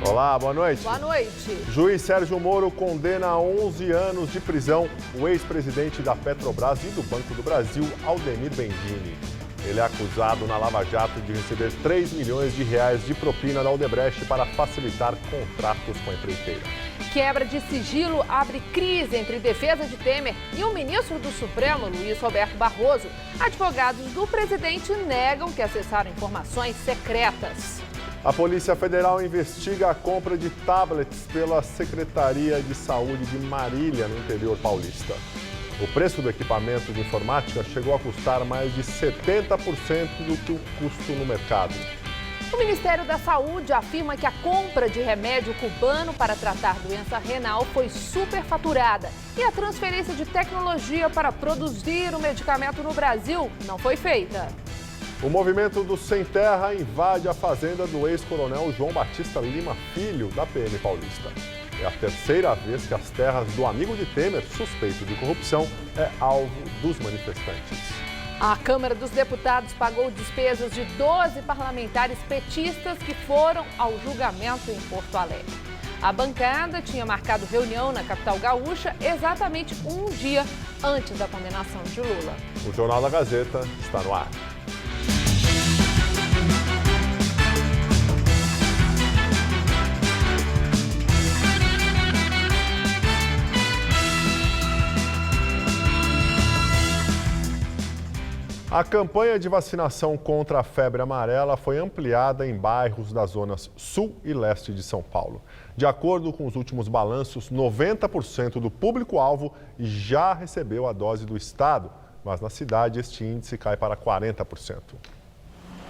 Olá, boa noite. Boa noite. Juiz Sérgio Moro condena a 11 anos de prisão o ex-presidente da Petrobras e do Banco do Brasil, Aldemir Bendini. Ele é acusado na Lava Jato de receber 3 milhões de reais de propina da Odebrecht para facilitar contratos com a empreiteira. Quebra de sigilo abre crise entre defesa de Temer e o ministro do Supremo, Luiz Roberto Barroso. Advogados do presidente negam que acessaram informações secretas. A Polícia Federal investiga a compra de tablets pela Secretaria de Saúde de Marília, no interior paulista. O preço do equipamento de informática chegou a custar mais de 70% do que o custo no mercado. O Ministério da Saúde afirma que a compra de remédio cubano para tratar doença renal foi superfaturada e a transferência de tecnologia para produzir o medicamento no Brasil não foi feita. O movimento do Sem Terra invade a fazenda do ex-coronel João Batista Lima Filho, da PM Paulista. É a terceira vez que as terras do amigo de Temer, suspeito de corrupção, é alvo dos manifestantes. A Câmara dos Deputados pagou despesas de 12 parlamentares petistas que foram ao julgamento em Porto Alegre. A bancada tinha marcado reunião na capital gaúcha exatamente um dia antes da condenação de Lula. O Jornal da Gazeta está no ar. A campanha de vacinação contra a febre amarela foi ampliada em bairros das zonas sul e leste de São Paulo. De acordo com os últimos balanços, 90% do público-alvo já recebeu a dose do estado, mas na cidade este índice cai para 40%.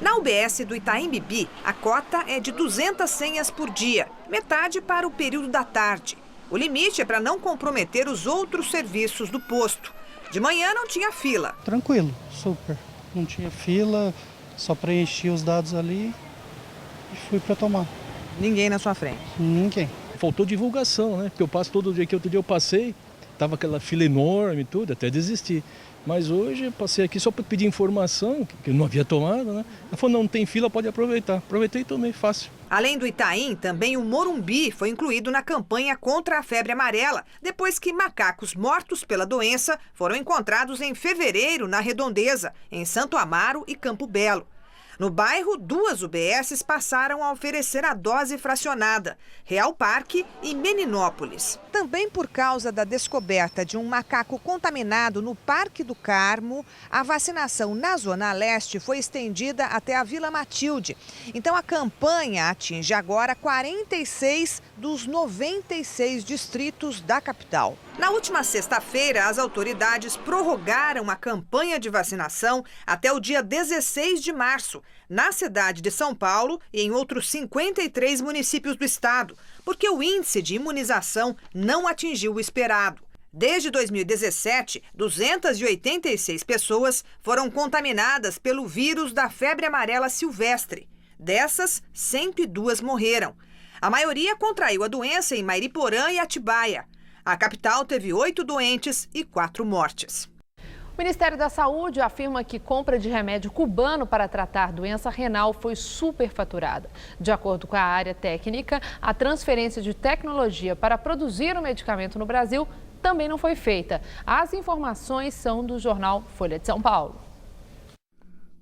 Na UBS do Itaim Bibi, a cota é de 200 senhas por dia, metade para o período da tarde. O limite é para não comprometer os outros serviços do posto. De manhã não tinha fila. Tranquilo, super. Não tinha fila, só preenchi os dados ali e fui para tomar. Ninguém na sua frente? Ninguém. Faltou divulgação, né? Porque eu passo todo dia que outro dia eu passei, tava aquela fila enorme e tudo, até desisti. Mas hoje eu passei aqui só para pedir informação, que eu não havia tomado, né? Ela falou, não tem fila, pode aproveitar. Aproveitei e tomei, fácil. Além do Itaim, também o Morumbi foi incluído na campanha contra a febre amarela, depois que macacos mortos pela doença foram encontrados em fevereiro na Redondeza, em Santo Amaro e Campo Belo. No bairro, 2 UBSs passaram a oferecer a dose fracionada, Real Parque e Meninópolis. Também por causa da descoberta de um macaco contaminado no Parque do Carmo, a vacinação na Zona Leste foi estendida até a Vila Matilde. Então a campanha atinge agora 46 dos 96 distritos da capital. Na última sexta-feira, as autoridades prorrogaram a campanha de vacinação até o dia 16 de março, na cidade de São Paulo e em outros 53 municípios do estado, porque o índice de imunização não atingiu o esperado. Desde 2017, 286 pessoas foram contaminadas pelo vírus da febre amarela silvestre. Dessas, 102 morreram. A maioria contraiu a doença em Mairiporã e Atibaia. A capital teve 8 doentes e 4 mortes. O Ministério da Saúde afirma que compra de remédio cubano para tratar doença renal foi superfaturada. De acordo com a área técnica, a transferência de tecnologia para produzir o medicamento no Brasil também não foi feita. As informações são do jornal Folha de São Paulo.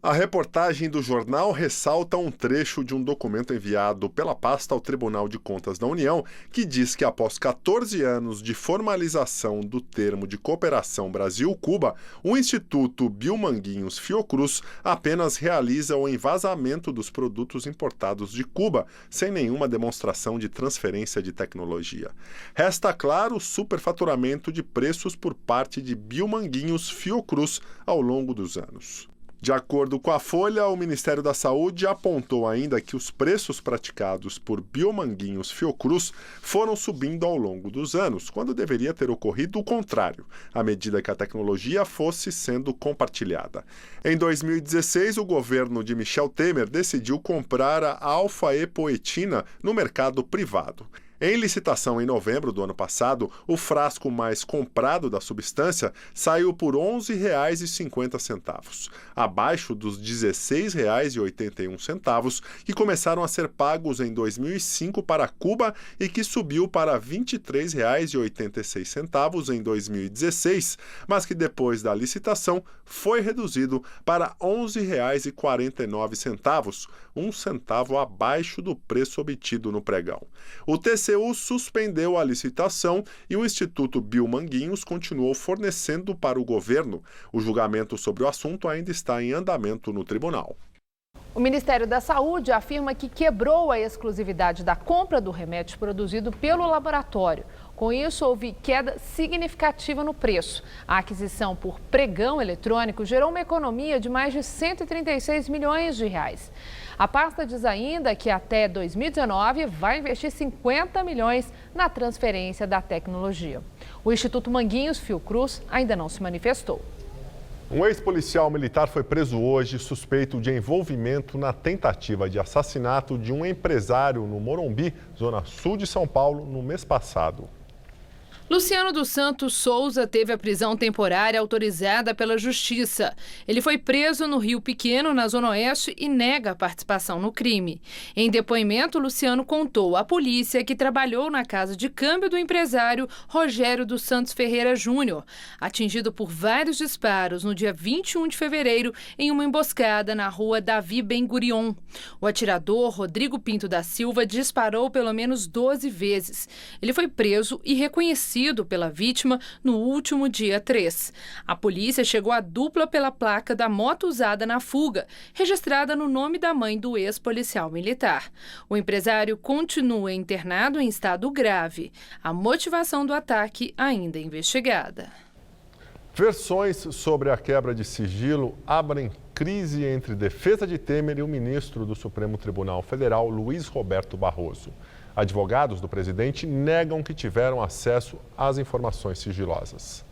A reportagem do jornal ressalta um trecho de um documento enviado pela pasta ao Tribunal de Contas da União, que diz que após 14 anos de formalização do termo de cooperação Brasil-Cuba, o Instituto Biomanguinhos Fiocruz apenas realiza o envasamento dos produtos importados de Cuba, sem nenhuma demonstração de transferência de tecnologia. Resta claro o superfaturamento de preços por parte de Biomanguinhos Fiocruz ao longo dos anos. De acordo com a Folha, o Ministério da Saúde apontou ainda que os preços praticados por Biomanguinhos Fiocruz foram subindo ao longo dos anos, quando deveria ter ocorrido o contrário, à medida que a tecnologia fosse sendo compartilhada. Em 2016, o governo de Michel Temer decidiu comprar a alfa-epoetina no mercado privado. Em licitação em novembro do ano passado, o frasco mais comprado da substância saiu por R$ 11,50, abaixo dos R$ 16,81 que começaram a ser pagos em 2005 para Cuba e que subiu para R$ 23,86 em 2016, mas que depois da licitação foi reduzido para R$ 11,49, um centavo abaixo do preço obtido no pregão. O TCU suspendeu a licitação e o Instituto Biomanguinhos continuou fornecendo para o governo. O julgamento sobre o assunto ainda está em andamento no tribunal. O Ministério da Saúde afirma que quebrou a exclusividade da compra do remédio produzido pelo laboratório. Com isso, houve queda significativa no preço. A aquisição por pregão eletrônico gerou uma economia de mais de 136 milhões de reais. A pasta diz ainda que até 2019 vai investir 50 milhões na transferência da tecnologia. O Instituto Manguinhos Fiocruz ainda não se manifestou. Um ex-policial militar foi preso hoje, suspeito de envolvimento na tentativa de assassinato de um empresário no Morumbi, zona sul de São Paulo, no mês passado. Luciano dos Santos Souza teve a prisão temporária autorizada pela Justiça. Ele foi preso no Rio Pequeno, na Zona Oeste, e nega a participação no crime. Em depoimento, Luciano contou à polícia que trabalhou na casa de câmbio do empresário Rogério dos Santos Ferreira Júnior, atingido por vários disparos no dia 21 de fevereiro em uma emboscada na rua Davi Ben-Gurion. O atirador, Rodrigo Pinto da Silva, disparou pelo menos 12 vezes. Ele foi preso e reconhecido pela vítima no último dia 3. A polícia chegou à dupla pela placa da moto usada na fuga, registrada no nome da mãe do ex-policial militar. O empresário continua internado em estado grave. A motivação do ataque ainda é investigada. Versões sobre a quebra de sigilo abrem crise entre defesa de Temer e o ministro do Supremo Tribunal Federal, Luiz Roberto Barroso. Advogados do presidente negam que tiveram acesso às informações sigilosas.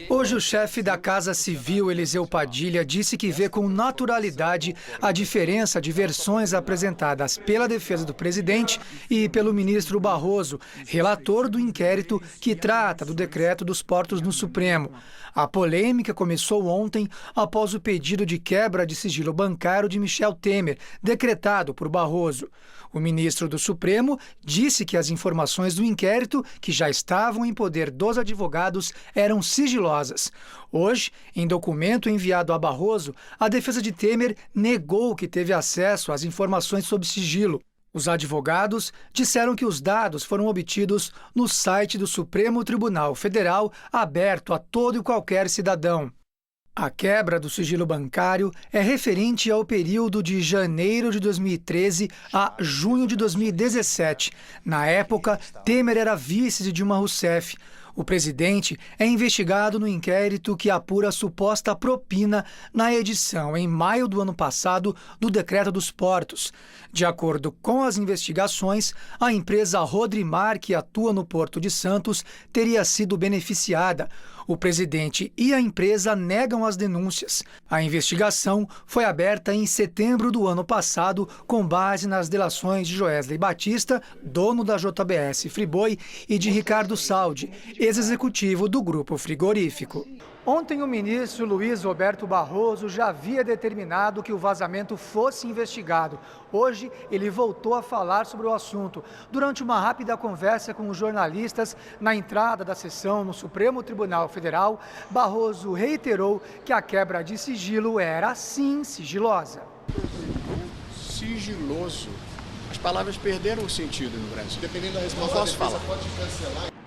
Hoje, o chefe da Casa Civil, Eliseu Padilha, disse que vê com naturalidade a diferença de versões apresentadas pela defesa do presidente e pelo ministro Barroso, relator do inquérito que trata do decreto dos portos no Supremo. A polêmica começou ontem após o pedido de quebra de sigilo bancário de Michel Temer, decretado por Barroso. O ministro do Supremo disse que as informações do inquérito, que já estavam em poder dos advogados, eram sigilosas. Hoje, em documento enviado a Barroso, a defesa de Temer negou que teve acesso às informações sob sigilo. Os advogados disseram que os dados foram obtidos no site do Supremo Tribunal Federal, aberto a todo e qualquer cidadão. A quebra do sigilo bancário é referente ao período de janeiro de 2013 a junho de 2017. Na época, Temer era vice de Dilma Rousseff. O presidente é investigado no inquérito que apura a suposta propina na edição, em maio do ano passado, do Decreto dos Portos. De acordo com as investigações, a empresa Rodrimar, que atua no Porto de Santos, teria sido beneficiada. O presidente e a empresa negam as denúncias. A investigação foi aberta em setembro do ano passado, com base nas delações de Joesley Batista, dono da JBS Friboi, e de Ricardo Saldi, ex-executivo do Grupo Frigorífico. Ontem, o ministro Luiz Roberto Barroso já havia determinado que o vazamento fosse investigado. Hoje, ele voltou a falar sobre o assunto. Durante uma rápida conversa com os jornalistas na entrada da sessão no Supremo Tribunal Federal, Barroso reiterou que a quebra de sigilo era, sim, sigilosa. Sigiloso. As palavras perderam o sentido no Brasil. Dependendo da resposta, não posso falar.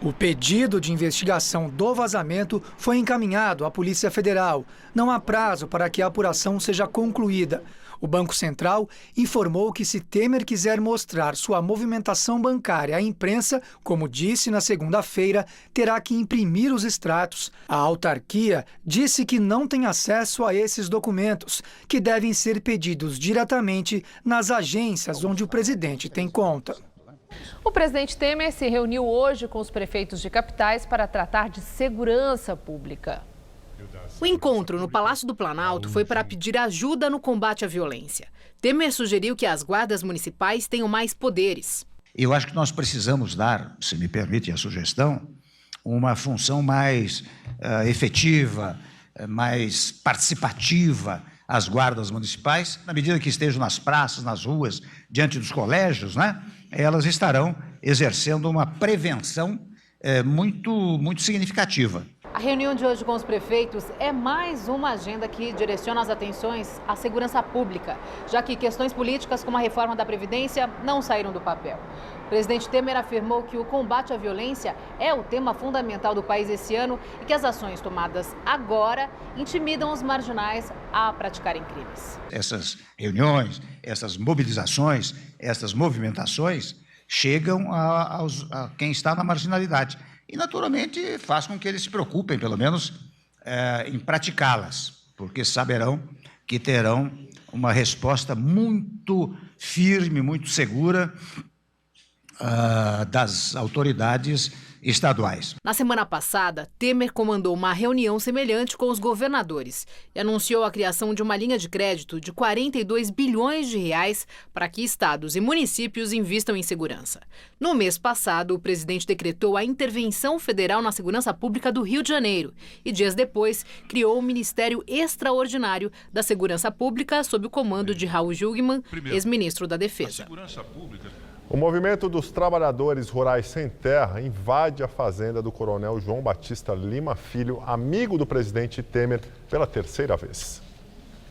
O pedido de investigação do vazamento foi encaminhado à Polícia Federal. Não há prazo para que a apuração seja concluída. O Banco Central informou que, se Temer quiser mostrar sua movimentação bancária à imprensa, como disse na segunda-feira, terá que imprimir os extratos. A autarquia disse que não tem acesso a esses documentos, que devem ser pedidos diretamente nas agências onde o presidente tem conta. O presidente Temer se reuniu hoje com os prefeitos de capitais para tratar de segurança pública. O encontro no Palácio do Planalto foi para pedir ajuda no combate à violência. Temer sugeriu que as guardas municipais tenham mais poderes. Eu acho que nós precisamos dar, se me permite a sugestão, uma função mais efetiva, mais participativa às guardas municipais. Na medida que estejam nas praças, nas ruas, diante dos colégios, né, elas estarão exercendo uma prevenção muito significativa. A reunião de hoje com os prefeitos é mais uma agenda que direciona as atenções à segurança pública, já que questões políticas como a reforma da Previdência não saíram do papel. O presidente Temer afirmou que o combate à violência é o tema fundamental do país esse ano e que as ações tomadas agora intimidam os marginais a praticarem crimes. Essas reuniões, essas mobilizações, essas movimentações chegam a quem está na marginalidade. E, naturalmente, faz com que eles se preocupem, pelo menos, em praticá-las, porque saberão que terão uma resposta muito firme, muito segura das autoridades estaduais. Na semana passada, Temer comandou uma reunião semelhante com os governadores e anunciou a criação de uma linha de crédito de 42 bilhões de reais para que estados e municípios invistam em segurança. No mês passado, o presidente decretou a intervenção federal na segurança pública do Rio de Janeiro e, dias depois, criou o Ministério Extraordinário da Segurança Pública sob o comando de Raul Jungmann, ex-ministro da Defesa. O movimento dos trabalhadores rurais sem terra invade a fazenda do coronel João Batista Lima Filho, amigo do presidente Temer, pela terceira vez.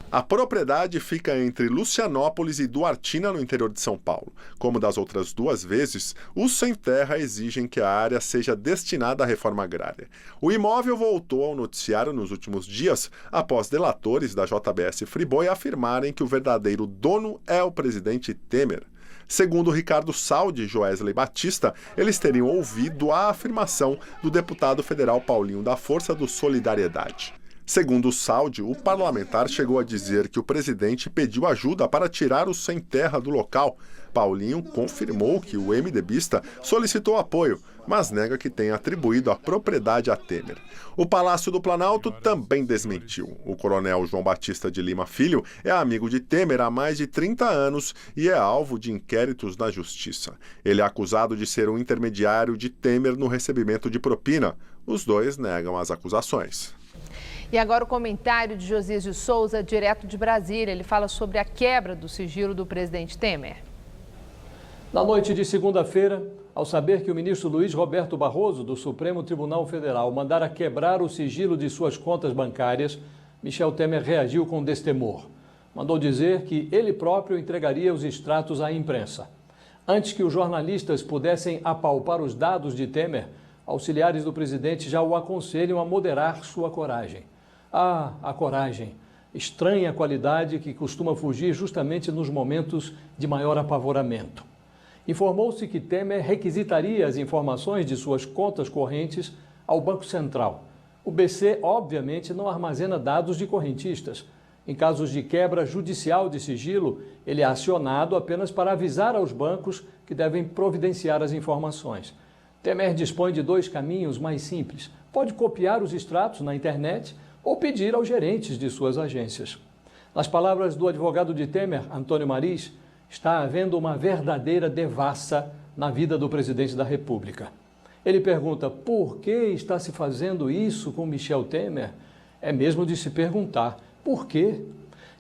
A propriedade fica entre Lucianópolis e Duartina, no interior de São Paulo. Como das outras duas vezes, os sem terra exigem que a área seja destinada à reforma agrária. O imóvel voltou ao noticiário nos últimos dias, após delatores da JBS Friboi afirmarem que o verdadeiro dono é o presidente Temer. Segundo Ricardo Saldi e Joesley Batista, eles teriam ouvido a afirmação do deputado federal Paulinho da Força do Solidariedade. Segundo Saldi, o parlamentar chegou a dizer que o presidente pediu ajuda para tirar os sem terra do local. Paulinho confirmou que o MDBista solicitou apoio, mas nega que tenha atribuído a propriedade a Temer. O Palácio do Planalto também desmentiu. O coronel João Batista de Lima Filho é amigo de Temer há mais de 30 anos e é alvo de inquéritos na Justiça. Ele é acusado de ser um intermediário de Temer no recebimento de propina. Os dois negam as acusações. E agora o comentário de Josias de Souza, direto de Brasília. Ele fala sobre a quebra do sigilo do presidente Temer. Na noite de segunda-feira, ao saber que o ministro Luiz Roberto Barroso, do Supremo Tribunal Federal, mandara quebrar o sigilo de suas contas bancárias, Michel Temer reagiu com destemor. Mandou dizer que ele próprio entregaria os extratos à imprensa. Antes que os jornalistas pudessem apalpar os dados de Temer, auxiliares do presidente já o aconselham a moderar sua coragem. Ah, a coragem! Estranha qualidade que costuma fugir justamente nos momentos de maior apavoramento. Informou-se que Temer requisitaria as informações de suas contas correntes ao Banco Central. O BC, obviamente, não armazena dados de correntistas. Em casos de quebra judicial de sigilo, ele é acionado apenas para avisar aos bancos que devem providenciar as informações. Temer dispõe de dois caminhos mais simples. Pode copiar os extratos na internet ou pedir aos gerentes de suas agências. Nas palavras do advogado de Temer, Antônio Mariz, está havendo uma verdadeira devassa na vida do presidente da República. Ele pergunta por que está se fazendo isso com Michel Temer? É mesmo de se perguntar por quê?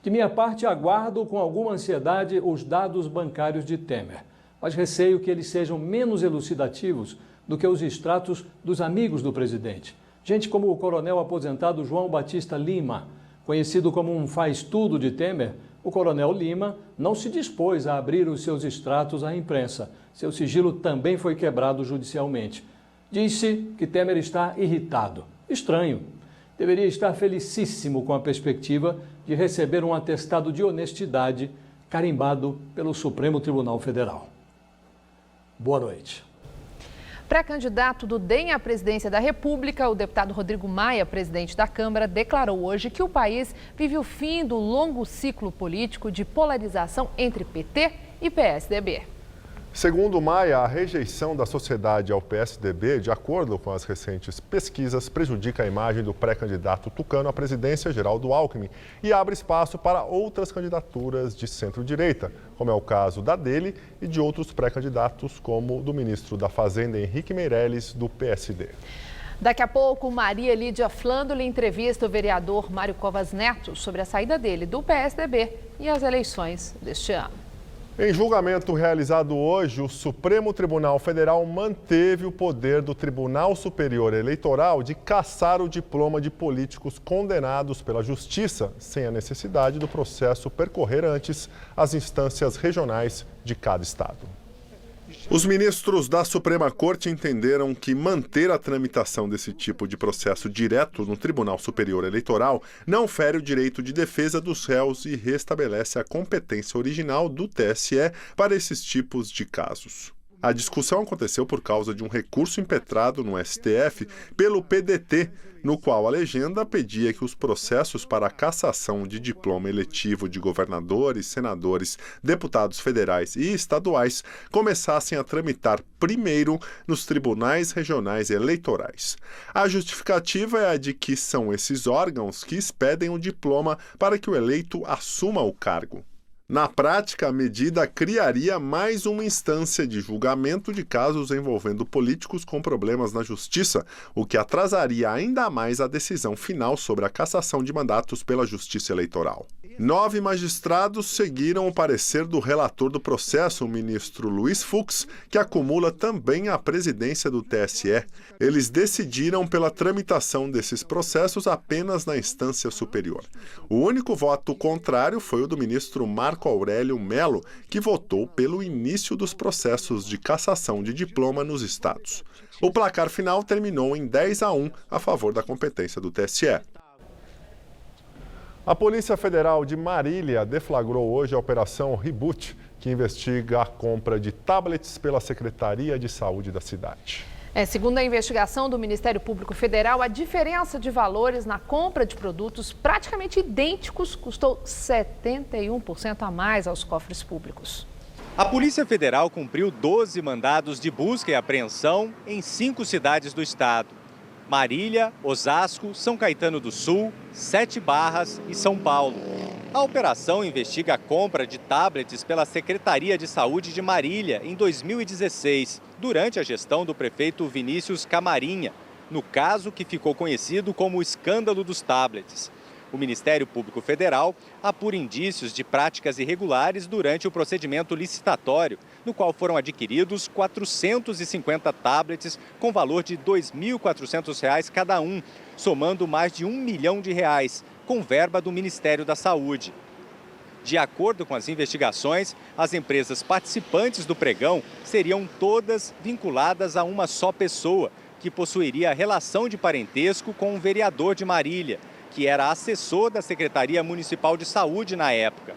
De minha parte, aguardo com alguma ansiedade os dados bancários de Temer, mas receio que eles sejam menos elucidativos do que os extratos dos amigos do presidente. Gente como o coronel aposentado João Batista Lima, conhecido como um faz-tudo de Temer, o coronel Lima não se dispôs a abrir os seus extratos à imprensa. Seu sigilo também foi quebrado judicialmente. Disse que Temer está irritado. Estranho. Deveria estar felicíssimo com a perspectiva de receber um atestado de honestidade carimbado pelo Supremo Tribunal Federal. Boa noite. Pré-candidato do DEM à presidência da República, o deputado Rodrigo Maia, presidente da Câmara, declarou hoje que o país vive o fim do longo ciclo político de polarização entre PT e PSDB. Segundo Maia, a rejeição da sociedade ao PSDB, de acordo com as recentes pesquisas, prejudica a imagem do pré-candidato tucano à presidência, Geraldo Alckmin, e abre espaço para outras candidaturas de centro-direita, como é o caso da dele e de outros pré-candidatos, como o do ministro da Fazenda, Henrique Meirelles, do PSD. Daqui a pouco, Maria Lídia Flândula entrevista o vereador Mário Covas Neto sobre a saída dele do PSDB e as eleições deste ano. Em julgamento realizado hoje, o Supremo Tribunal Federal manteve o poder do Tribunal Superior Eleitoral de cassar o diploma de políticos condenados pela Justiça, sem a necessidade do processo percorrer antes as instâncias regionais de cada estado. Os ministros da Suprema Corte entenderam que manter a tramitação desse tipo de processo direto no Tribunal Superior Eleitoral não fere o direito de defesa dos réus e restabelece a competência original do TSE para esses tipos de casos. A discussão aconteceu por causa de um recurso impetrado no STF pelo PDT, no qual a legenda pedia que os processos para a cassação de diploma eletivo de governadores, senadores, deputados federais e estaduais começassem a tramitar primeiro nos tribunais regionais eleitorais. A justificativa é a de que são esses órgãos que expedem o diploma para que o eleito assuma o cargo. Na prática, a medida criaria mais uma instância de julgamento de casos envolvendo políticos com problemas na justiça, o que atrasaria ainda mais a decisão final sobre a cassação de mandatos pela Justiça Eleitoral. 9 magistrados seguiram o parecer do relator do processo, o ministro Luiz Fux, que acumula também a presidência do TSE. Eles decidiram pela tramitação desses processos apenas na instância superior. O único voto contrário foi o do ministro Marco Aurélio Melo, que votou pelo início dos processos de cassação de diploma nos estados. O placar final terminou em 10-1 a favor da competência do TSE. A Polícia Federal de Marília deflagrou hoje a Operação Reboot, que investiga a compra de tablets pela Secretaria de Saúde da cidade. Segundo a investigação do Ministério Público Federal, a diferença de valores na compra de produtos praticamente idênticos custou 71% a mais aos cofres públicos. A Polícia Federal cumpriu 12 mandados de busca e apreensão em 5 cidades do estado: Marília, Osasco, São Caetano do Sul, 7 Barras e São Paulo. A operação investiga a compra de tablets pela Secretaria de Saúde de Marília em 2016, durante a gestão do prefeito Vinícius Camarinha, no caso que ficou conhecido como o escândalo dos tablets. O Ministério Público Federal apura indícios de práticas irregulares durante o procedimento licitatório, no qual foram adquiridos 450 tablets com valor de R$ 2.400 cada um, somando mais de R$ 1 milhão, com verba do Ministério da Saúde. De acordo com as investigações, as empresas participantes do pregão seriam todas vinculadas a uma só pessoa, que possuiria relação de parentesco com um vereador de Marília, que era assessor da Secretaria Municipal de Saúde na época.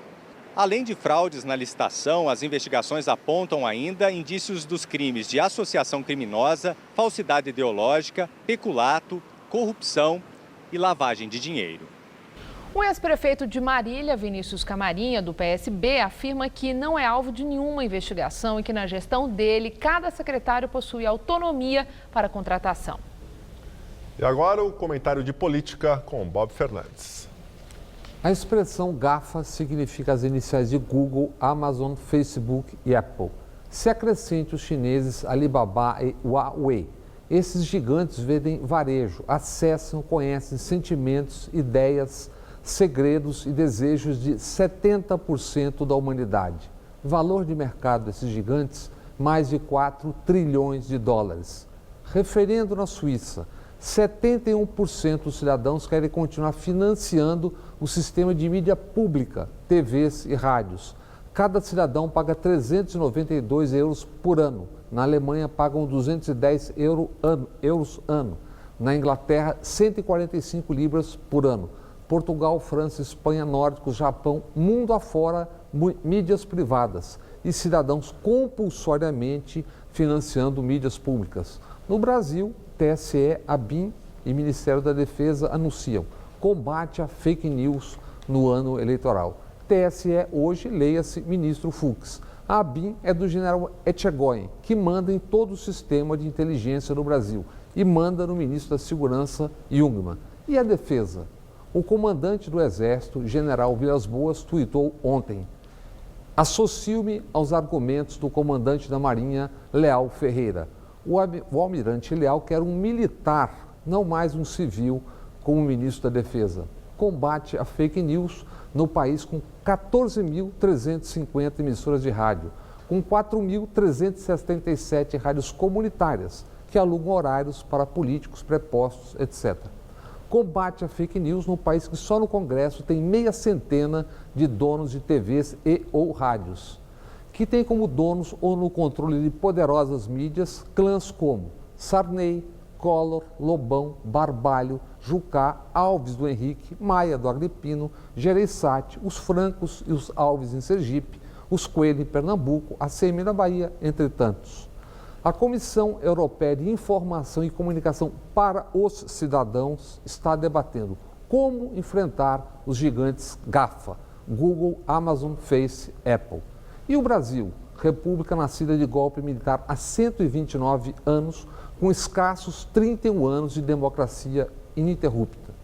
Além de fraudes na licitação, as investigações apontam ainda indícios dos crimes de associação criminosa, falsidade ideológica, peculato, corrupção e lavagem de dinheiro. O ex-prefeito de Marília, Vinícius Camarinha, do PSB, afirma que não é alvo de nenhuma investigação e que na gestão dele, cada secretário possui autonomia para a contratação. E agora o comentário de política com Bob Fernandes. A expressão GAFA significa as iniciais de Google, Amazon, Facebook e Apple. Se acrescente os chineses Alibaba e Huawei. Esses gigantes vendem varejo, acessam, conhecem sentimentos, ideias, segredos e desejos de 70% da humanidade. Valor de mercado desses gigantes, mais de 4 trilhões de dólares. Referendo na Suíça, 71% dos cidadãos querem continuar financiando o sistema de mídia pública, TVs e rádios. Cada cidadão paga 392 euros por ano. Na Alemanha, pagam 210 euros ano. Na Inglaterra, 145 libras por ano. Portugal, França, Espanha, Nórdicos, Japão, mundo afora, mídias privadas e cidadãos compulsoriamente financiando mídias públicas. No Brasil, TSE, ABIN e Ministério da Defesa anunciam combate a fake news no ano eleitoral. TSE hoje, leia-se ministro Fux, A ABIN é do general Etchegóin, que manda em todo o sistema de inteligência no Brasil e manda no ministro da Segurança, Jungmann. E a defesa? O comandante do Exército, general Vilas Boas, tuitou ontem: associo-me aos argumentos do comandante da Marinha, Leal Ferreira. O almirante Leal quer um militar, não mais um civil, como ministro da Defesa. Combate a fake news no país com 14.350 emissoras de rádio, com 4.377 rádios comunitárias, que alugam horários para políticos, prepostos, etc. Combate a fake news no país que só no Congresso tem meia centena de donos de TVs e ou rádios, que tem como donos ou no controle de poderosas mídias clãs como Sarney, Collor, Lobão, Barbalho, Jucá, Alves do Henrique, Maia do Agripino, Gereissati, os Francos e os Alves em Sergipe, os Coelho em Pernambuco, a CM na Bahia, entre tantos. A Comissão Europeia de Informação e Comunicação para os Cidadãos está debatendo como enfrentar os gigantes GAFA, Google, Amazon, Face, Apple. E o Brasil, república nascida de golpe militar há 129 anos, com escassos 31 anos de democracia ininterrupta.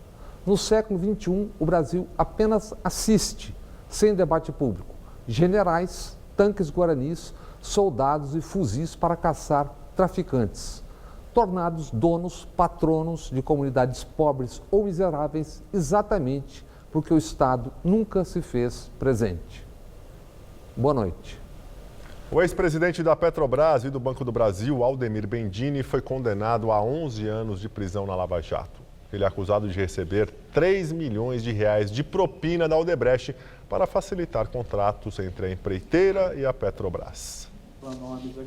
No século XXI, o Brasil apenas assiste, sem debate público, generais, tanques guaranis, soldados e fuzis para caçar traficantes, tornados donos, patronos de comunidades pobres ou miseráveis, exatamente porque o Estado nunca se fez presente. Boa noite. O ex-presidente da Petrobras e do Banco do Brasil, Aldemir Bendini, foi condenado a 11 anos de prisão na Lava Jato. Ele é acusado de receber 3 milhões de reais de propina da Odebrecht para facilitar contratos entre a empreiteira e a Petrobras.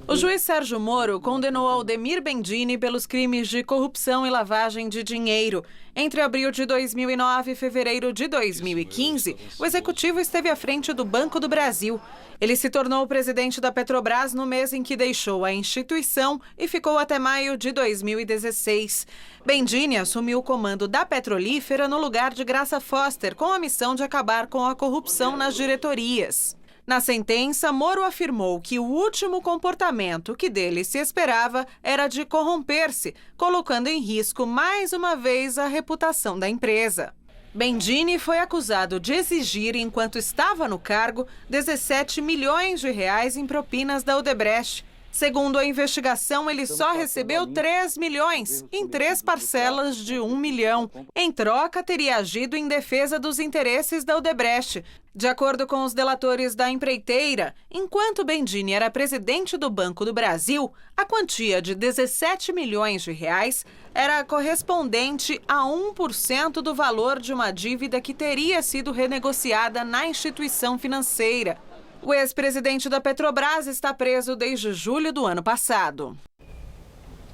O juiz Sérgio Moro condenou Aldemir Bendini pelos crimes de corrupção e lavagem de dinheiro. Entre abril de 2009 e fevereiro de 2015, o executivo esteve à frente do Banco do Brasil. Ele se tornou o presidente da Petrobras no mês em que deixou a instituição e ficou até maio de 2016. Bendini assumiu o comando da Petrolífera no lugar de Graça Foster, com a missão de acabar com a corrupção nas diretorias. Na sentença, Moro afirmou que o último comportamento que dele se esperava era de corromper-se, colocando em risco mais uma vez a reputação da empresa. Bendini foi acusado de exigir, enquanto estava no cargo, 17 milhões de reais em propinas da Odebrecht. Segundo a investigação, ele só recebeu 3 milhões, em 3 parcelas de 1 milhão. Em troca, teria agido em defesa dos interesses da Odebrecht. De acordo com os delatores da empreiteira, enquanto Bendini era presidente do Banco do Brasil, a quantia de 17 milhões de reais era correspondente a 1% do valor de uma dívida que teria sido renegociada na instituição financeira. O ex-presidente da Petrobras está preso desde julho do ano passado.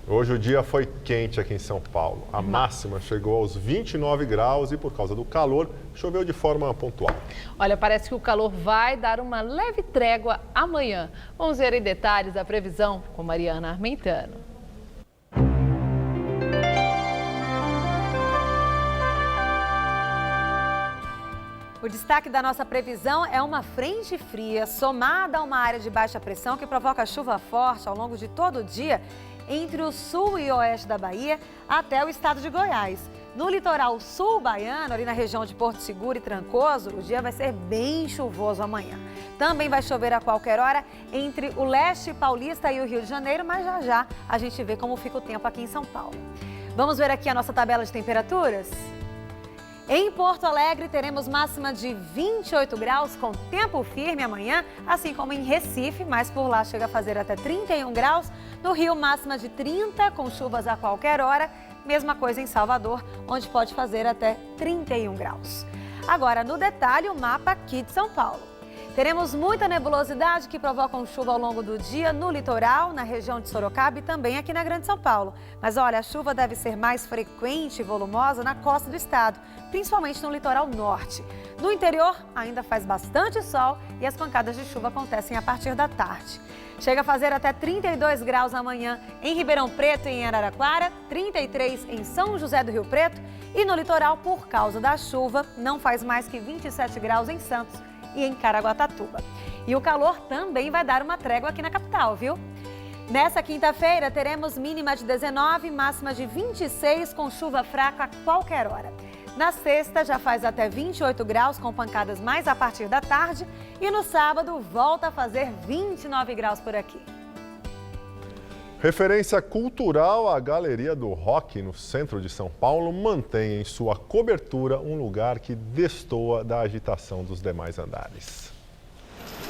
Hoje o dia foi quente aqui em São Paulo. A máxima chegou aos 29 graus e, por causa do calor, choveu de forma pontual. Olha, parece que o calor vai dar uma leve trégua amanhã. Vamos ver em detalhes a previsão com Mariana Armentano. O destaque da nossa previsão é uma frente fria somada a uma área de baixa pressão que provoca chuva forte ao longo de todo o dia entre o sul e oeste da Bahia até o estado de Goiás. No litoral sul baiano, ali na região de Porto Seguro e Trancoso, o dia vai ser bem chuvoso amanhã. Também vai chover a qualquer hora entre o leste paulista e o Rio de Janeiro, mas já já a gente vê como fica o tempo aqui em São Paulo. Vamos ver aqui a nossa tabela de temperaturas? Em Porto Alegre, teremos máxima de 28 graus com tempo firme amanhã, assim como em Recife, mas por lá chega a fazer até 31 graus. No Rio, máxima de 30, com chuvas a qualquer hora. Mesma coisa em Salvador, onde pode fazer até 31 graus. Agora, no detalhe, o mapa aqui de São Paulo. Teremos muita nebulosidade que provocam chuva ao longo do dia no litoral, na região de Sorocaba e também aqui na Grande São Paulo. Mas olha, a chuva deve ser mais frequente e volumosa na costa do estado, principalmente no litoral norte. No interior, ainda faz bastante sol e as pancadas de chuva acontecem a partir da tarde. Chega a fazer até 32 graus amanhã em Ribeirão Preto e em Araraquara, 33 em São José do Rio Preto e no litoral, por causa da chuva, não faz mais que 27 graus em Santos e em Caraguatatuba. E o calor também vai dar uma trégua aqui na capital, viu? Nessa quinta-feira, teremos mínima de 19, máxima de 26, com chuva fraca a qualquer hora. Na sexta, já faz até 28 graus, com pancadas mais a partir da tarde. E no sábado, volta a fazer 29 graus por aqui. Referência cultural, a Galeria do Rock, no centro de São Paulo, mantém em sua cobertura um lugar que destoa da agitação dos demais andares.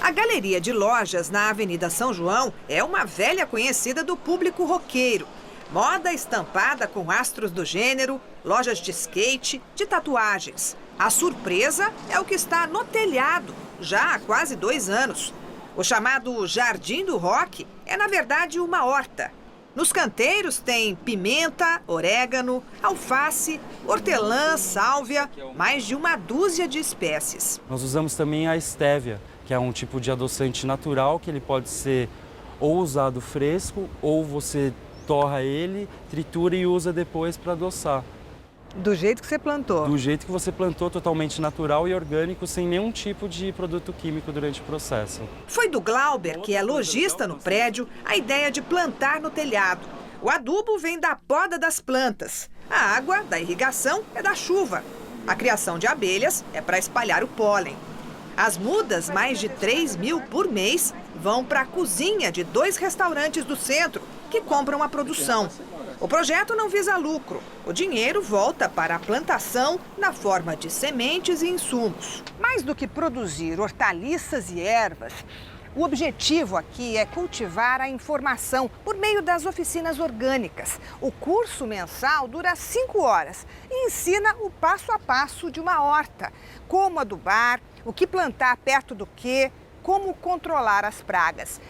A Galeria de Lojas na Avenida São João é uma velha conhecida do público roqueiro. Moda estampada com astros do gênero, lojas de skate, de tatuagens. A surpresa é o que está no telhado, já há quase 2 anos. O chamado Jardim do Rock é, na verdade, uma horta. Nos canteiros tem pimenta, orégano, alface, hortelã, sálvia, mais de 12 de espécies. Nós usamos também a estévia, que é um tipo de adoçante natural que ele pode ser ou usado fresco ou você torra ele, tritura e usa depois para adoçar. Do jeito que você plantou? Do jeito que você plantou, totalmente natural e orgânico, sem nenhum tipo de produto químico durante o processo. Foi do Glauber, que é lojista no prédio, a ideia de plantar no telhado. O adubo vem da poda das plantas. A água da irrigação é da chuva. A criação de abelhas é para espalhar o pólen. As mudas, mais de 3 mil por mês, vão para a cozinha de 2 restaurantes do centro, que compram a produção. O projeto não visa lucro. O dinheiro volta para a plantação na forma de sementes e insumos. Mais do que produzir hortaliças e ervas, o objetivo aqui é cultivar a informação por meio das oficinas orgânicas. O curso mensal dura 5 horas e ensina o passo a passo de uma horta. Como adubar, o que plantar perto do quê, como controlar as pragas.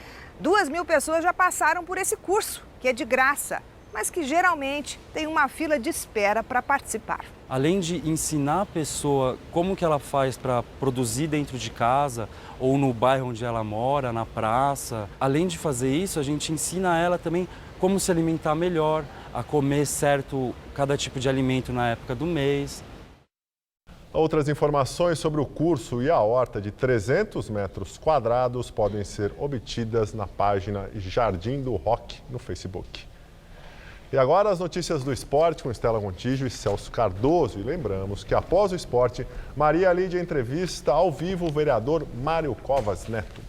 2.000 pessoas já passaram por esse curso, que é de graça, mas que geralmente tem uma fila de espera para participar. Além de ensinar a pessoa como que ela faz para produzir dentro de casa ou no bairro onde ela mora, na praça, além de fazer isso, a gente ensina ela também como se alimentar melhor, a comer certo cada tipo de alimento na época do mês. Outras informações sobre o curso e a horta de 300 metros quadrados podem ser obtidas na página Jardim do Rock no Facebook. E agora as notícias do esporte com Estela Gontijo e Celso Cardoso. E lembramos que após o esporte, Maria Lídia entrevista ao vivo o vereador Mário Covas Neto.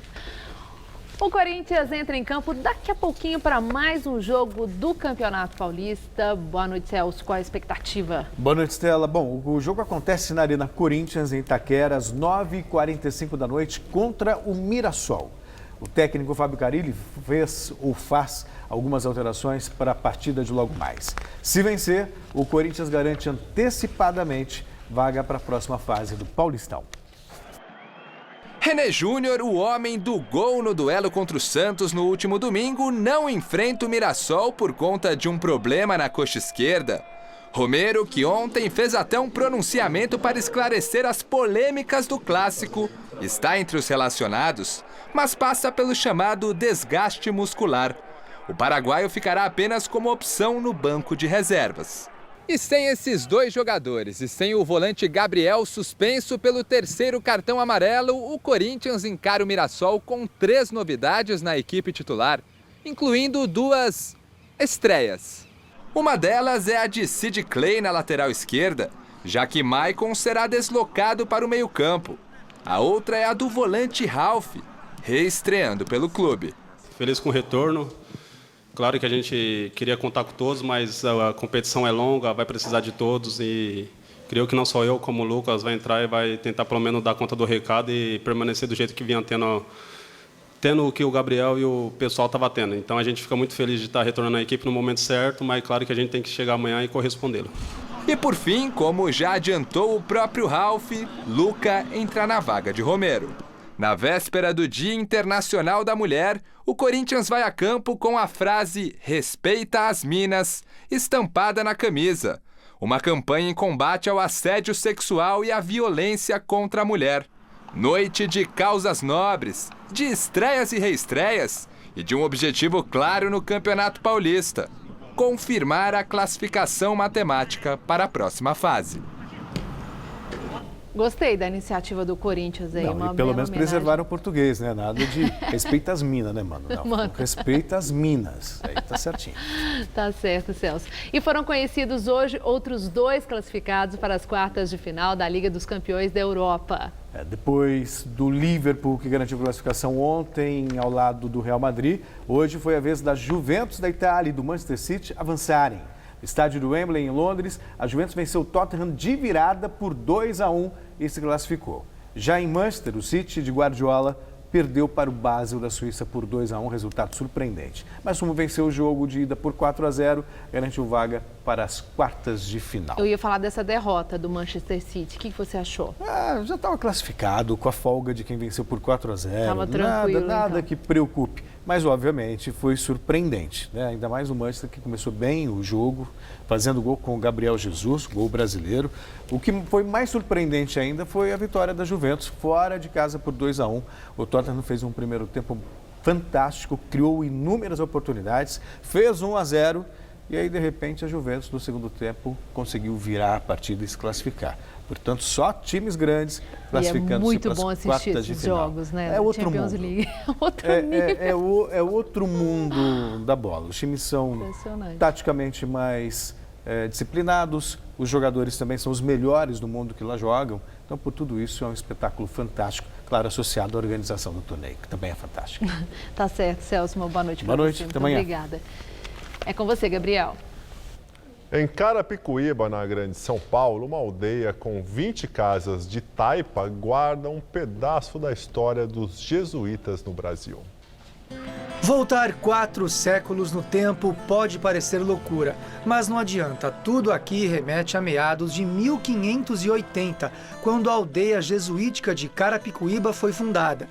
O Corinthians entra em campo daqui a pouquinho para mais um jogo do Campeonato Paulista. Boa noite, Celso. Qual a expectativa? Boa noite, Estela. Bom, o jogo acontece na Arena Corinthians, em Itaquera, às 9h45 da noite, contra o Mirassol. O técnico Fábio Carilli faz algumas alterações para a partida de logo mais. Se vencer, o Corinthians garante antecipadamente vaga para a próxima fase do Paulistão. René Júnior, o homem do gol no duelo contra o Santos no último domingo, não enfrenta o Mirassol por conta de um problema na coxa esquerda. Romero, que ontem fez até um pronunciamento para esclarecer as polêmicas do clássico, está entre os relacionados, mas passa pelo chamado desgaste muscular. O paraguaio ficará apenas como opção no banco de reservas. E sem esses 2 jogadores e sem o volante Gabriel suspenso pelo 3º cartão amarelo, o Corinthians encara o Mirassol com 3 novidades na equipe titular, incluindo 2 estreias. Uma delas é a de Sid Clay na lateral esquerda, já que Maicon será deslocado para o meio-campo. A outra é a do volante Ralf, reestreando pelo clube. Feliz com o retorno. Claro que a gente queria contar com todos, mas a competição é longa, vai precisar de todos e creio que não só eu, como o Lucas, vai entrar e vai tentar pelo menos dar conta do recado e permanecer do jeito que vinha tendo o que o Gabriel e o pessoal estavam tendo. Então a gente fica muito feliz de estar retornando à equipe no momento certo, mas claro que a gente tem que chegar amanhã e correspondê-lo. E por fim, como já adiantou o próprio Ralf, Luca entra na vaga de Romero. Na véspera do Dia Internacional da Mulher, o Corinthians vai a campo com a frase "Respeita as minas" estampada na camisa. Uma campanha em combate ao assédio sexual e à violência contra a mulher. Noite de causas nobres, de estreias e reestreias e de um objetivo claro no Campeonato Paulista: confirmar a classificação matemática para a próxima fase. Gostei da iniciativa do Corinthians aí. Não, e pelo menos preservaram o português, né? Nada de respeita as minas, né, mano? Não, Mano. Respeita as minas. Aí tá certinho. Tá certo, Celso. E foram conhecidos hoje outros 2 classificados para as quartas de final da Liga dos Campeões da Europa. Depois do Liverpool, que garantiu classificação ontem ao lado do Real Madrid, hoje foi a vez da Juventus da Itália e do Manchester City avançarem. No estádio do Wembley, em Londres, a Juventus venceu o Tottenham de virada por 2-1 e se classificou. Já em Manchester, o City de Guardiola perdeu para o Basel da Suíça por 2-1, resultado surpreendente. Mas como venceu o jogo de ida por 4-0, garantiu vaga para as quartas de final. Eu ia falar dessa derrota do Manchester City. O que você achou? Já estava classificado, com a folga de quem venceu por 4-0. Estava tranquilo, Nada então. que preocupe. Mas, obviamente, foi surpreendente, né? Ainda mais o Manchester, que começou bem o jogo, fazendo gol com o Gabriel Jesus, gol brasileiro. O que foi mais surpreendente ainda foi a vitória da Juventus, fora de casa por 2-1. O Tottenham fez um primeiro tempo fantástico, criou inúmeras oportunidades, fez 1-0 e aí, de repente, a Juventus, no segundo tempo, conseguiu virar a partida e se classificar. Portanto, só times grandes classificando-se para as quartas de final. É muito bom assistir esses jogos, né? É outro Champions mundo. League. É outro mundo da bola. Os times são taticamente mais disciplinados, os jogadores também são os melhores do mundo que lá jogam. Então, por tudo isso, é um espetáculo fantástico, claro, associado à organização do torneio, que também é fantástica. Tá certo, Celso. Uma boa noite para você. Boa noite, até amanhã. Obrigada. É com você, Gabriel. Em Carapicuíba, na Grande São Paulo, uma aldeia com 20 casas de taipa guarda um pedaço da história dos jesuítas no Brasil. Voltar 4 séculos no tempo pode parecer loucura, mas não adianta. Tudo aqui remete a meados de 1580, quando a aldeia jesuítica de Carapicuíba foi fundada.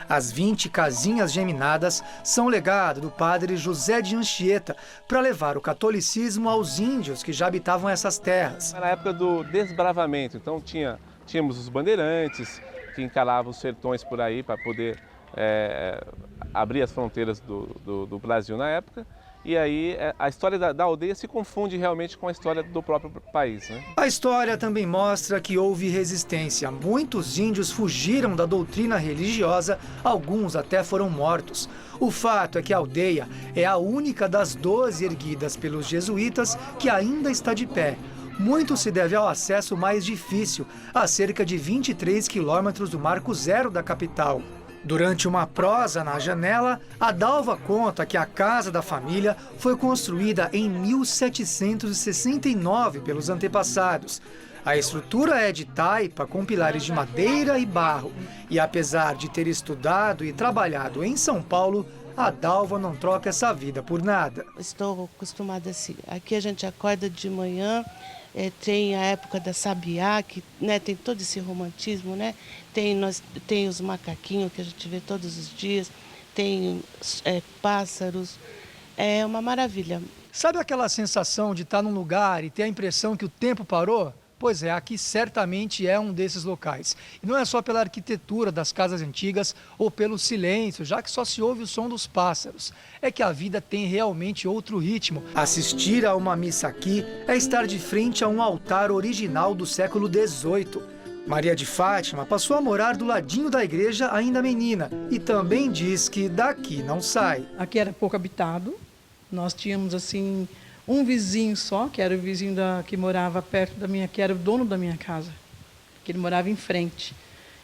As 20 casinhas geminadas são legado do padre José de Anchieta para levar o catolicismo aos índios que já habitavam essas terras. Na época do desbravamento, então tínhamos os bandeirantes que encaravam os sertões por aí para poder abrir as fronteiras do Brasil na época. E aí a história da aldeia se confunde realmente com a história do próprio país, né? A história também mostra que houve resistência. Muitos índios fugiram da doutrina religiosa, alguns até foram mortos. O fato é que a aldeia é a única das 12 erguidas pelos jesuítas que ainda está de pé. Muito se deve ao acesso mais difícil, a cerca de 23 quilômetros do Marco Zero da capital. Durante uma prosa na janela, a Dalva conta que a casa da família foi construída em 1769 pelos antepassados. A estrutura é de taipa com pilares de madeira e barro. E apesar de ter estudado e trabalhado em São Paulo, a Dalva não troca essa vida por nada. Estou acostumada assim. Aqui a gente acorda de manhã, tem a época da sabiá, que tem todo esse romantismo, né? Tem os macaquinhos que a gente vê todos os dias, tem pássaros, é uma maravilha. Sabe aquela sensação de estar num lugar e ter a impressão que o tempo parou? Pois é, aqui certamente é um desses locais. E não é só pela arquitetura das casas antigas ou pelo silêncio, já que só se ouve o som dos pássaros. É que a vida tem realmente outro ritmo. Assistir a uma missa aqui é estar de frente a um altar original do século XVIII. Maria de Fátima passou a morar do ladinho da igreja ainda menina e também diz que daqui não sai. Aqui era pouco habitado, nós tínhamos assim um vizinho só, que era o vizinho que morava perto da minha, que era o dono da minha casa, que ele morava em frente.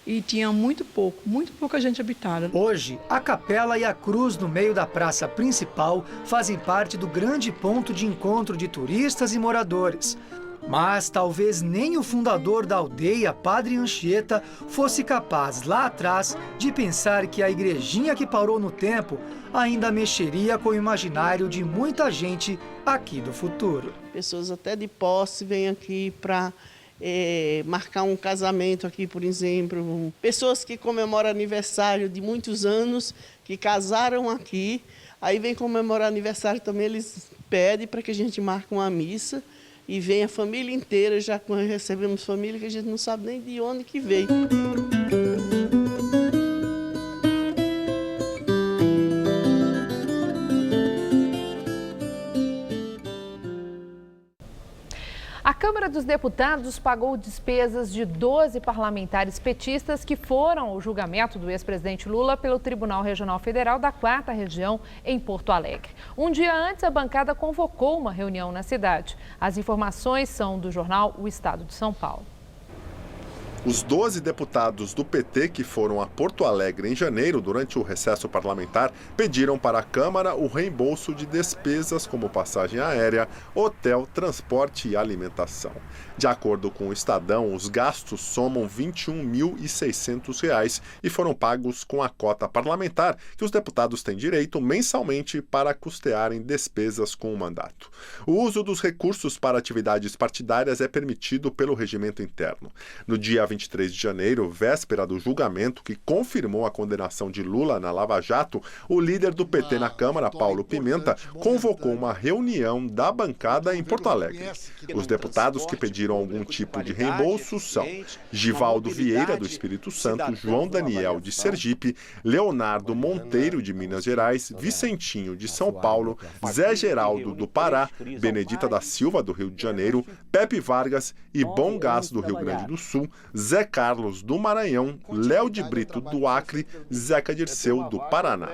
E tinha muito pouca gente habitada. Hoje, a capela e a cruz no meio da praça principal fazem parte do grande ponto de encontro de turistas e moradores. Mas talvez nem o fundador da aldeia, Padre Anchieta, fosse capaz, lá atrás, de pensar que a igrejinha que parou no tempo ainda mexeria com o imaginário de muita gente aqui do futuro. Pessoas até de posse vêm aqui para marcar um casamento aqui, por exemplo. Pessoas que comemoram aniversário de muitos anos, que casaram aqui, aí vem comemorar aniversário também, eles pedem para que a gente marque uma missa. E vem a família inteira, já recebemos família que a gente não sabe nem de onde que veio. A A Câmara dos Deputados pagou despesas de 12 parlamentares petistas que foram ao julgamento do ex-presidente Lula pelo Tribunal Regional Federal da 4ª Região em Porto Alegre. Um dia antes, a bancada convocou uma reunião na cidade. As informações são do jornal O Estado de São Paulo. Os 12 deputados do PT que foram a Porto Alegre em janeiro, durante o recesso parlamentar, pediram para a Câmara o reembolso de despesas como passagem aérea, hotel, transporte e alimentação. De acordo com o Estadão, os gastos somam R$ 21.600 e foram pagos com a cota parlamentar, que os deputados têm direito mensalmente para custearem despesas com o mandato. O uso dos recursos para atividades partidárias é permitido pelo regimento interno. No dia 23 de janeiro, véspera do julgamento que confirmou a condenação de Lula na Lava Jato, o líder do PT na Câmara, Paulo Pimenta, convocou uma reunião da bancada em Porto Alegre. Os deputados que pediram algum tipo de reembolso são Givaldo Vieira, do Espírito Santo, João Daniel, de Sergipe, Leonardo Monteiro, de Minas Gerais, Vicentinho, de São Paulo, Zé Geraldo, do Pará, Benedita da Silva, do Rio de Janeiro, Pepe Vargas e Bom Gás, do Rio Grande do Sul, Zé Carlos, do Maranhão, Léo de Brito, do Acre, Zeca Dirceu, do Paraná.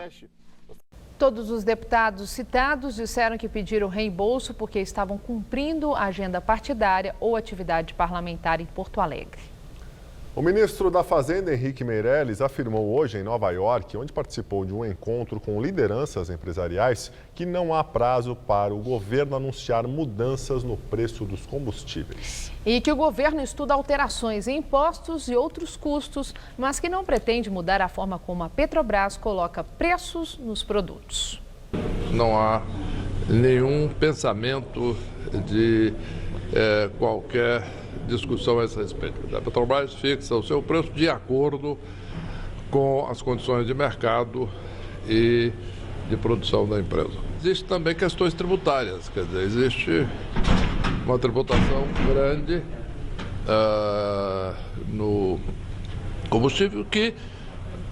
Todos os deputados citados disseram que pediram reembolso porque estavam cumprindo a agenda partidária ou atividade parlamentar em Porto Alegre. O ministro da Fazenda, Henrique Meirelles, afirmou hoje em Nova York, onde participou de um encontro com lideranças empresariais, que não há prazo para o governo anunciar mudanças no preço dos combustíveis. E que o governo estuda alterações em impostos e outros custos, mas que não pretende mudar a forma como a Petrobras coloca preços nos produtos. Não há nenhum pensamento de qualquer discussão a esse respeito. A Petrobras fixa o seu preço de acordo com as condições de mercado e de produção da empresa. Existem também questões tributárias, quer dizer, existe uma tributação grande no combustível que,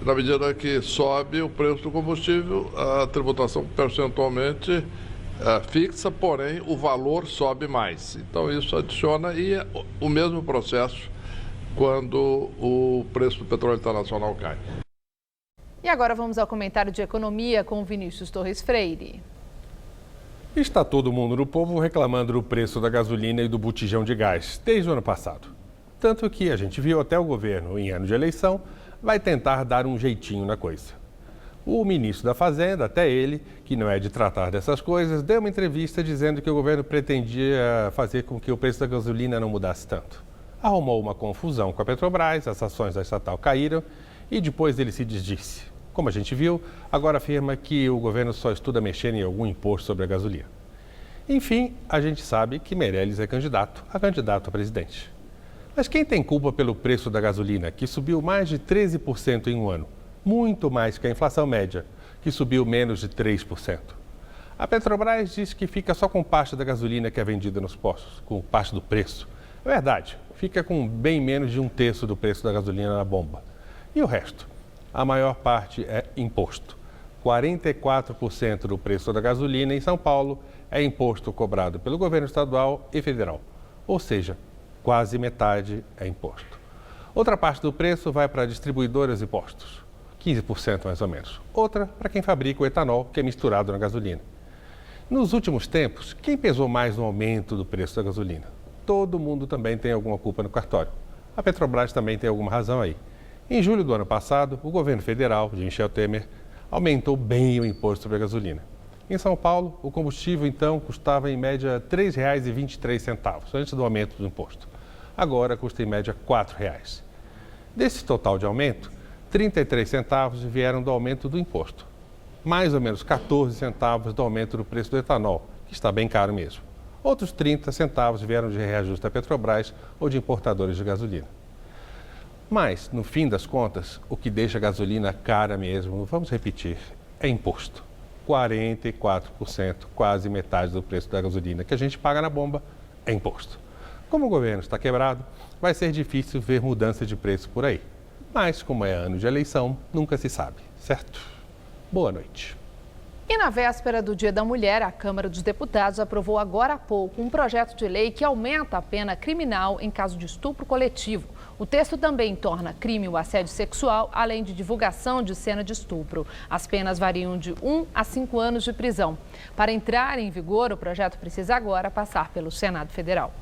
na medida que sobe o preço do combustível, a tributação percentualmente fixa, porém o valor sobe mais. Então isso adiciona, e é o mesmo processo quando o preço do petróleo internacional cai. E agora vamos ao comentário de economia com Vinícius Torres Freire. Está todo mundo no povo reclamando do preço da gasolina e do botijão de gás desde o ano passado. Tanto que a gente viu até o governo, em ano de eleição, vai tentar dar um jeitinho na coisa. O ministro da Fazenda, até ele, que não é de tratar dessas coisas, deu uma entrevista dizendo que o governo pretendia fazer com que o preço da gasolina não mudasse tanto. Arrumou uma confusão com a Petrobras, as ações da estatal caíram e depois ele se desdisse. Como a gente viu, agora afirma que o governo só estuda mexer em algum imposto sobre a gasolina. Enfim, a gente sabe que Meirelles é candidato a presidente. Mas quem tem culpa pelo preço da gasolina, que subiu mais de 13% em um ano? Muito mais que a inflação média, que subiu menos de 3%. A Petrobras diz que fica só com parte da gasolina que é vendida nos postos, com parte do preço. É verdade, fica com bem menos de 1/3 do preço da gasolina na bomba. E o resto? A maior parte é imposto. 44% do preço da gasolina em São Paulo é imposto cobrado pelo governo estadual e federal. Ou seja, quase metade é imposto. Outra parte do preço vai para distribuidoras e postos. 15% mais ou menos. Outra para quem fabrica o etanol, que é misturado na gasolina. Nos últimos tempos, quem pesou mais no aumento do preço da gasolina? Todo mundo também tem alguma culpa no cartório. A Petrobras também tem alguma razão aí. Em julho do ano passado, o governo federal, de Michel Temer, aumentou bem o imposto sobre a gasolina. Em São Paulo, o combustível, então, custava em média R$ 3,23, antes do aumento do imposto. Agora custa em média R$ 4,00. Desse total de aumento, 33 centavos vieram do aumento do imposto. Mais ou menos 14 centavos do aumento do preço do etanol, que está bem caro mesmo. Outros 30 centavos vieram de reajuste da Petrobras ou de importadores de gasolina. Mas, no fim das contas, o que deixa a gasolina cara mesmo, vamos repetir, é imposto. 44%, quase metade do preço da gasolina que a gente paga na bomba, é imposto. Como o governo está quebrado, vai ser difícil ver mudança de preço por aí. Mas, como é ano de eleição, nunca se sabe, certo? Boa noite. E na véspera do Dia da Mulher, a Câmara dos Deputados aprovou agora há pouco um projeto de lei que aumenta a pena criminal em caso de estupro coletivo. O texto também torna crime o assédio sexual, além de divulgação de cena de estupro. As penas variam de 1 a 5 anos de prisão. Para entrar em vigor, o projeto precisa agora passar pelo Senado Federal.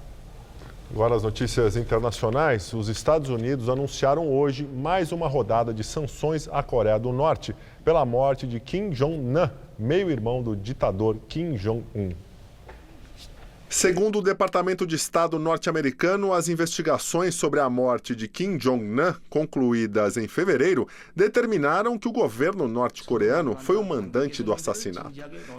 Agora as notícias internacionais. Os Estados Unidos anunciaram hoje mais uma rodada de sanções à Coreia do Norte pela morte de Kim Jong-un, meio-irmão do ditador Kim Jong-un. Segundo o Departamento de Estado norte-americano, as investigações sobre a morte de Kim Jong-un, concluídas em fevereiro, determinaram que o governo norte-coreano foi o mandante do assassinato.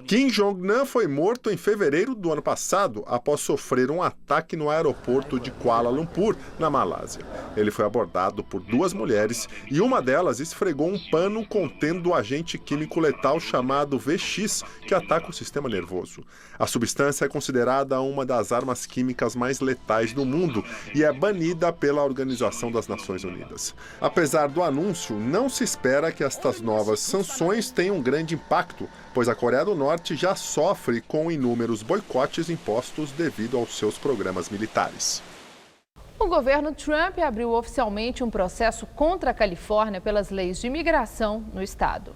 Kim Jong-un foi morto em fevereiro do ano passado, após sofrer um ataque no aeroporto de Kuala Lumpur, na Malásia. Ele foi abordado por 2 mulheres e uma delas esfregou um pano contendo o agente químico letal chamado VX, que ataca o sistema nervoso. A substância é considerada uma das armas químicas mais letais do mundo e é banida pela Organização das Nações Unidas. Apesar do anúncio, não se espera que estas novas sanções tenham grande impacto, pois a Coreia do Norte já sofre com inúmeros boicotes impostos devido aos seus programas militares. O governo Trump abriu oficialmente um processo contra a Califórnia pelas leis de imigração no estado.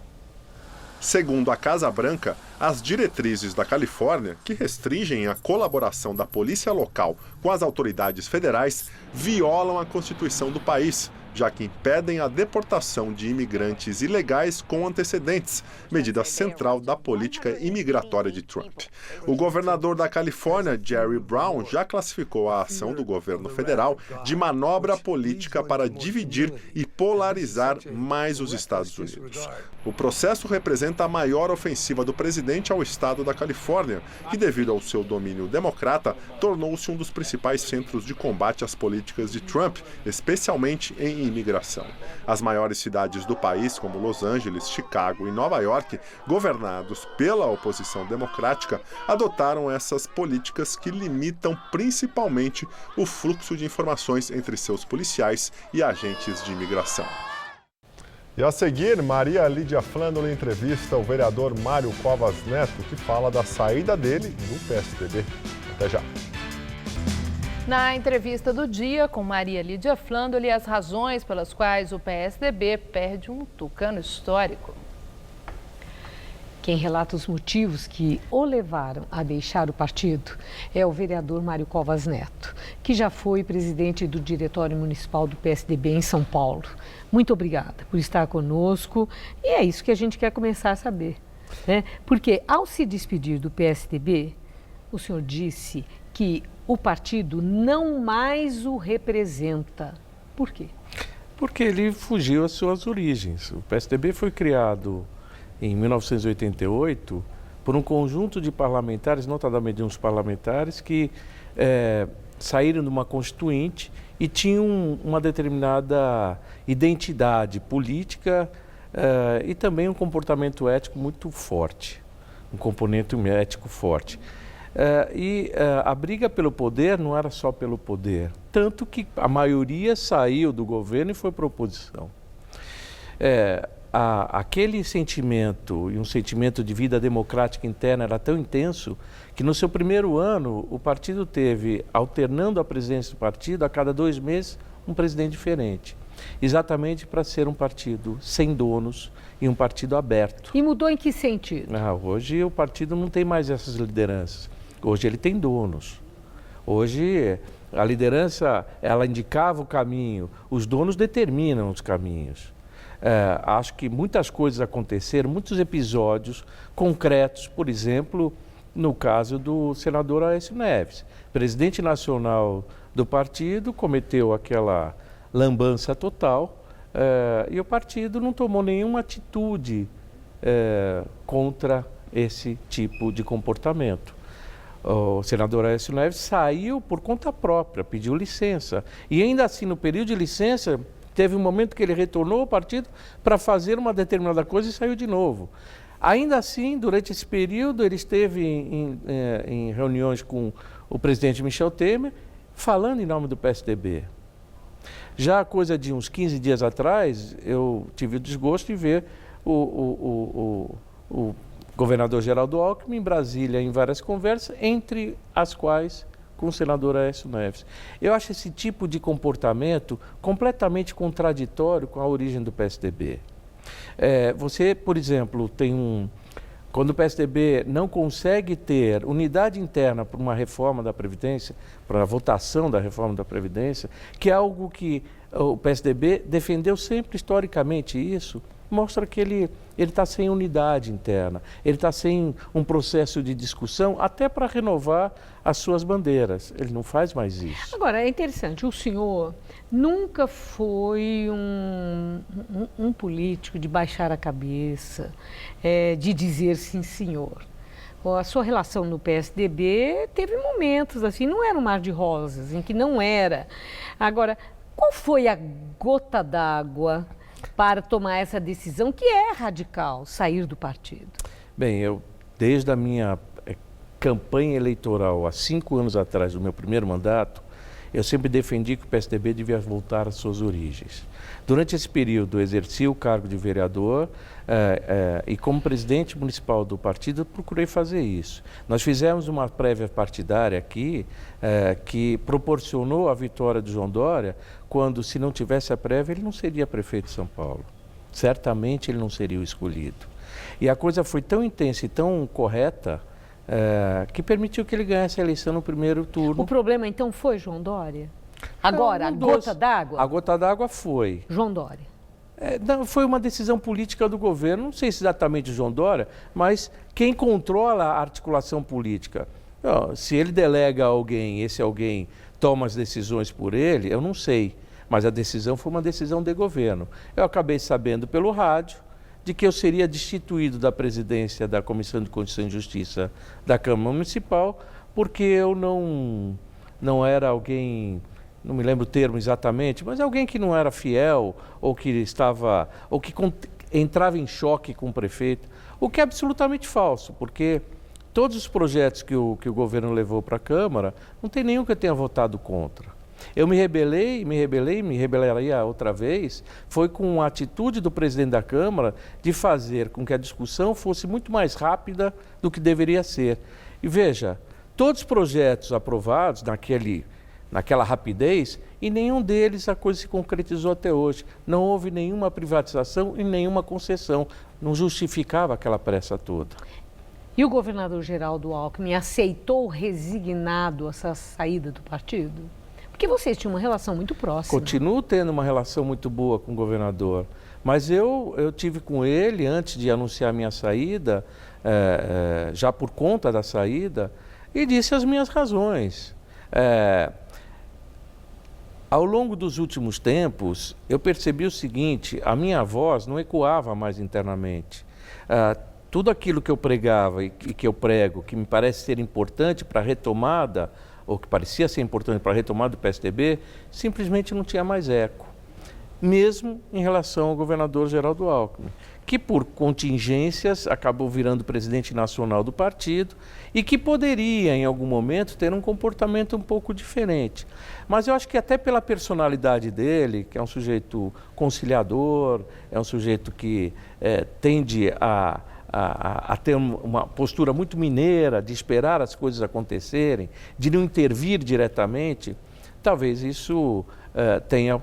Segundo a Casa Branca, as diretrizes da Califórnia, que restringem a colaboração da polícia local com as autoridades federais, violam a Constituição do país, já que impedem a deportação de imigrantes ilegais com antecedentes, medida central da política imigratória de Trump. O governador da Califórnia, Jerry Brown, já classificou a ação do governo federal de manobra política para dividir e polarizar mais os Estados Unidos. O processo representa a maior ofensiva do presidente ao estado da Califórnia, que, devido ao seu domínio democrata, tornou-se um dos principais centros de combate às políticas de Trump, especialmente em imigração. As maiores cidades do país, como Los Angeles, Chicago e Nova York, governados pela oposição democrática, adotaram essas políticas que limitam principalmente o fluxo de informações entre seus policiais e agentes de imigração. E a seguir, Maria Lídia Flandoli entrevista o vereador Mário Covas Neto, que fala da saída dele do PSDB. Até já. Na entrevista do dia com Maria Lídia Flandoli, as razões pelas quais o PSDB perde um tucano histórico. Quem relata os motivos que o levaram a deixar o partido é o vereador Mário Covas Neto, que já foi presidente do Diretório Municipal do PSDB em São Paulo. Muito obrigada por estar conosco e é isso que a gente quer começar a saber, né? Porque ao se despedir do PSDB, o senhor disse que o partido não mais o representa. Por quê? Porque ele fugiu às suas origens. O PSDB foi criado em 1988 por um conjunto de parlamentares, notadamente uns parlamentares que saíram de uma constituinte e tinham uma determinada identidade política e também um comportamento ético muito forte, um componente ético forte. A briga pelo poder não era só pelo poder, tanto que a maioria saiu do governo e foi para a oposição. Aquele sentimento e um sentimento de vida democrática interna era tão intenso que no seu primeiro ano o partido teve, alternando a presidência do partido, a cada 2 meses um presidente diferente. Exatamente para ser um partido sem donos e um partido aberto. E mudou em que sentido? Hoje o partido não tem mais essas lideranças. Hoje ele tem donos. Hoje a liderança, ela indicava o caminho, os donos determinam os caminhos. Acho que muitas coisas aconteceram, muitos episódios concretos, por exemplo, no caso do senador Aécio Neves. Presidente nacional do partido cometeu aquela lambança total e o partido não tomou nenhuma atitude contra esse tipo de comportamento. O senador Aécio Neves saiu por conta própria, pediu licença. E ainda assim, no período de licença, teve um momento que ele retornou ao partido para fazer uma determinada coisa e saiu de novo. Ainda assim, durante esse período, ele esteve em reuniões com o presidente Michel Temer, falando em nome do PSDB. Já coisa de uns 15 dias atrás, eu tive o desgosto de ver o governador Geraldo Alckmin, em Brasília, em várias conversas, entre as quais com o senador Aécio Neves. Eu acho esse tipo de comportamento completamente contraditório com a origem do PSDB. Você, por exemplo, quando o PSDB não consegue ter unidade interna para uma reforma da Previdência, para a votação da reforma da Previdência, que é algo que o PSDB defendeu sempre historicamente isso, mostra que ele está sem unidade interna, ele está sem um processo de discussão até para renovar as suas bandeiras. Ele não faz mais isso. Agora, é interessante, o senhor nunca foi um político de baixar a cabeça, de dizer sim, senhor. A sua relação no PSDB teve momentos assim, não era um mar de rosas, em que não era. Agora, qual foi a gota d'água para tomar essa decisão, que é radical, sair do partido? Bem, desde a minha campanha eleitoral, há 5 anos atrás, do meu primeiro mandato, eu sempre defendi que o PSDB devia voltar às suas origens. Durante esse período, eu exerci o cargo de vereador e, como presidente municipal do partido, eu procurei fazer isso. Nós fizemos uma prévia partidária aqui, que proporcionou a vitória do João Dória, quando, se não tivesse a prévia, ele não seria prefeito de São Paulo. Certamente ele não seria o escolhido. E a coisa foi tão intensa e tão correta, que permitiu que ele ganhasse a eleição no primeiro turno. O problema, então, foi João Dória? Agora, a gota d'água? A gota d'água foi. João Dória. Não, foi uma decisão política do governo, não sei se exatamente João Dória, mas quem controla a articulação política. Se ele delega a alguém, esse alguém toma as decisões por ele, eu não sei. Mas a decisão foi uma decisão de governo. Eu acabei sabendo pelo rádio de que eu seria destituído da presidência da Comissão de Constituição e Justiça da Câmara Municipal, porque eu não era alguém, não me lembro o termo exatamente, mas alguém que não era fiel, ou que entrava em choque com o prefeito, o que é absolutamente falso, porque todos os projetos que o governo levou para a Câmara, não tem nenhum que eu tenha votado contra. Eu me rebelaria outra vez, foi com a atitude do presidente da Câmara de fazer com que a discussão fosse muito mais rápida do que deveria ser. E veja, todos os projetos aprovados naquela rapidez, e nenhum deles a coisa se concretizou até hoje. Não houve nenhuma privatização e nenhuma concessão. Não justificava aquela pressa toda. E o governador Geraldo Alckmin aceitou resignado essa saída do partido? Porque vocês tinham uma relação muito próxima. Continuo tendo uma relação muito boa com o governador, mas eu tive com ele, antes de anunciar a minha saída, já por conta da saída, e disse as minhas razões. Ao longo dos últimos tempos, eu percebi o seguinte: a minha voz não ecoava mais internamente. Tudo aquilo que eu pregava e que eu prego, que me parece ser importante para a retomada, ou que parecia ser importante para a retomada do PSDB, simplesmente não tinha mais eco. Mesmo em relação ao governador Geraldo Alckmin, que por contingências acabou virando presidente nacional do partido e que poderia, em algum momento, ter um comportamento um pouco diferente. Mas eu acho que até pela personalidade dele, que é um sujeito conciliador, é um sujeito que tende a ter uma postura muito mineira, de esperar as coisas acontecerem, de não intervir diretamente, talvez isso tenha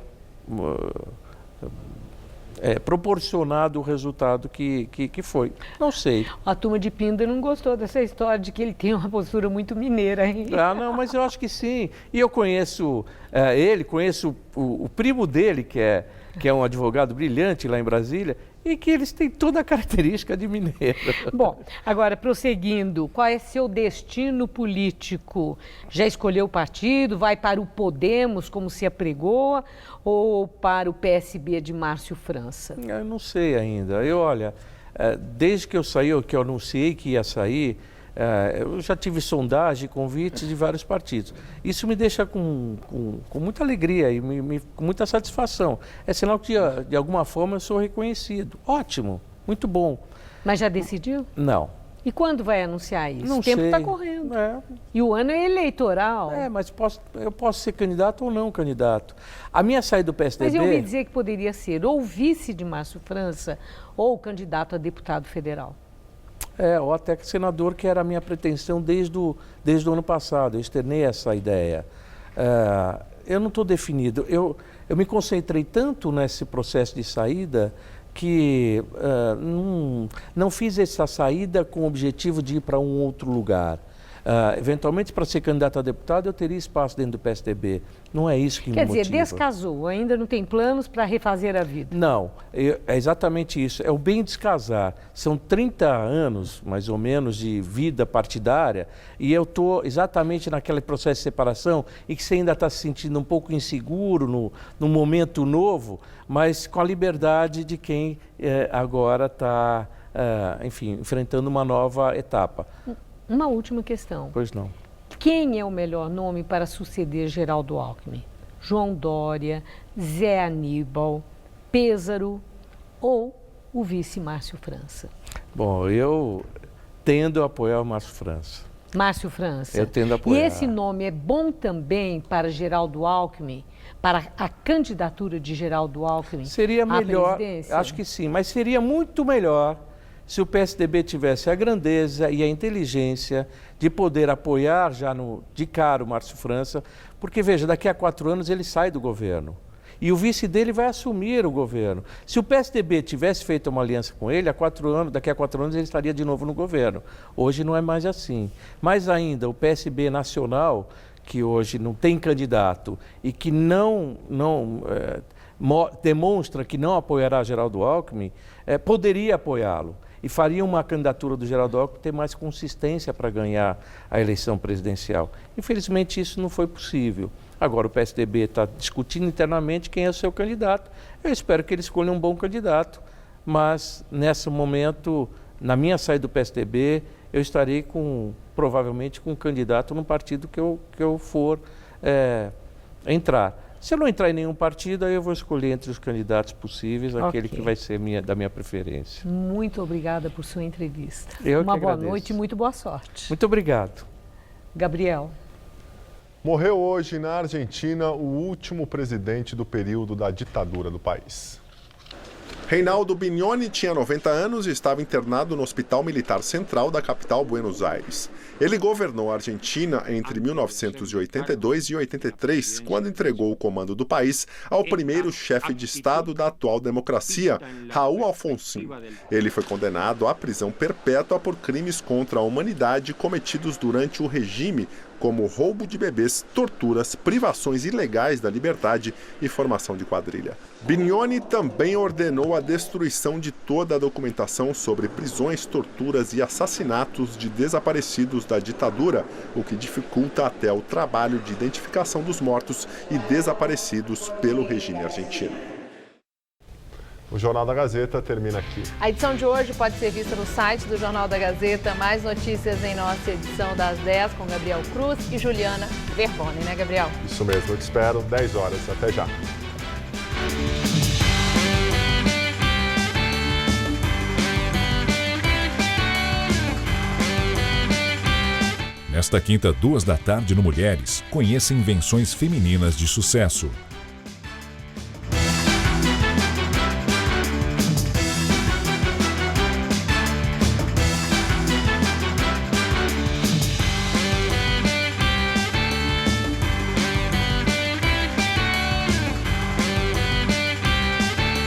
proporcionado o resultado que foi. Não sei. A turma de Pinda não gostou dessa história de que ele tem uma postura muito mineira, hein? Não, mas eu acho que sim. E eu conheço ele, conheço o primo dele, que é um advogado brilhante lá em Brasília, e que eles têm toda a característica de mineiro. Bom, agora prosseguindo, qual é seu destino político? Já escolheu o partido? Vai para o Podemos, como se apregoa, ou para o PSB de Márcio França? Eu não sei ainda. Desde que eu anunciei que ia sair, eu já tive sondagem, convites de vários partidos. Isso me deixa com muita alegria e com muita satisfação. É sinal que, de alguma forma, eu sou reconhecido. Ótimo, muito bom. Mas já decidiu? Não. E quando vai anunciar isso? Não o tempo sei. está correndo. E o ano é eleitoral. Mas eu posso ser candidato ou não candidato. A minha saída do PSDB... Mas eu ouvi dizer que poderia ser ou vice de Márcio França ou candidato a deputado federal. Ou até senador, que era a minha pretensão desde o ano passado. Eu externei essa ideia. Eu não estou definido. Eu me concentrei tanto nesse processo de saída que não fiz essa saída com o objetivo de ir para um outro lugar. Eventualmente, para ser candidato a deputado, eu teria espaço dentro do PSDB. Não é isso que me motiva. Quer dizer, descasou, ainda não tem planos para refazer a vida? Não, é exatamente isso. É o bem descasar. São 30 anos, mais ou menos, de vida partidária e eu estou exatamente naquele processo de separação e que você ainda está se sentindo um pouco inseguro no momento novo, mas com a liberdade de quem agora está, enfrentando uma nova etapa. Uma última questão. Pois não. Quem é o melhor nome para suceder Geraldo Alckmin? João Dória, Zé Aníbal, Pêsaro ou o vice Márcio França? Bom, eu tendo a apoiar o Márcio França. Márcio França. Eu tendo a apoiar. E esse nome é bom também para Geraldo Alckmin, para a candidatura de Geraldo Alckmin? Seria melhor, à presidência? acho que sim, mas seria muito melhor se o PSDB tivesse a grandeza e a inteligência de poder apoiar já de cara o Márcio França, porque, veja, daqui a 4 anos ele sai do governo e o vice dele vai assumir o governo. Se o PSDB tivesse feito uma aliança com ele, daqui a 4 anos ele estaria de novo no governo. Hoje não é mais assim. Mais ainda, o PSB nacional, que hoje não tem candidato e que demonstra que não apoiará Geraldo Alckmin, poderia apoiá-lo. E faria uma candidatura do Geraldo Alckmin ter mais consistência para ganhar a eleição presidencial. Infelizmente, isso não foi possível. Agora, o PSDB está discutindo internamente quem é o seu candidato. Eu espero que ele escolha um bom candidato, mas, nesse momento, na minha saída do PSDB, eu estarei provavelmente com um candidato no partido que eu for entrar. Se eu não entrar em nenhum partido, aí eu vou escolher entre os candidatos possíveis aquele que vai ser da minha preferência. Muito obrigada por sua entrevista. Uma boa noite e muito boa sorte. Muito obrigado. Gabriel. Morreu hoje na Argentina o último presidente do período da ditadura do país. Reinaldo Bignoni tinha 90 anos e estava internado no Hospital Militar Central da capital Buenos Aires. Ele governou a Argentina entre 1982 e 83, quando entregou o comando do país ao primeiro chefe de Estado da atual democracia, Raúl Alfonsín. Ele foi condenado à prisão perpétua por crimes contra a humanidade cometidos durante o regime, como roubo de bebês, torturas, privações ilegais da liberdade e formação de quadrilha. Bignoni também ordenou a destruição de toda a documentação sobre prisões, torturas e assassinatos de desaparecidos da ditadura, o que dificulta até o trabalho de identificação dos mortos e desaparecidos pelo regime argentino. O Jornal da Gazeta termina aqui. A edição de hoje pode ser vista no site do Jornal da Gazeta. Mais notícias em nossa edição das 10 com Gabriel Cruz e Juliana Verboni, né, Gabriel? Isso mesmo, eu te espero 10 horas. Até já. Nesta quinta, 14h, no Mulheres, conheça invenções femininas de sucesso.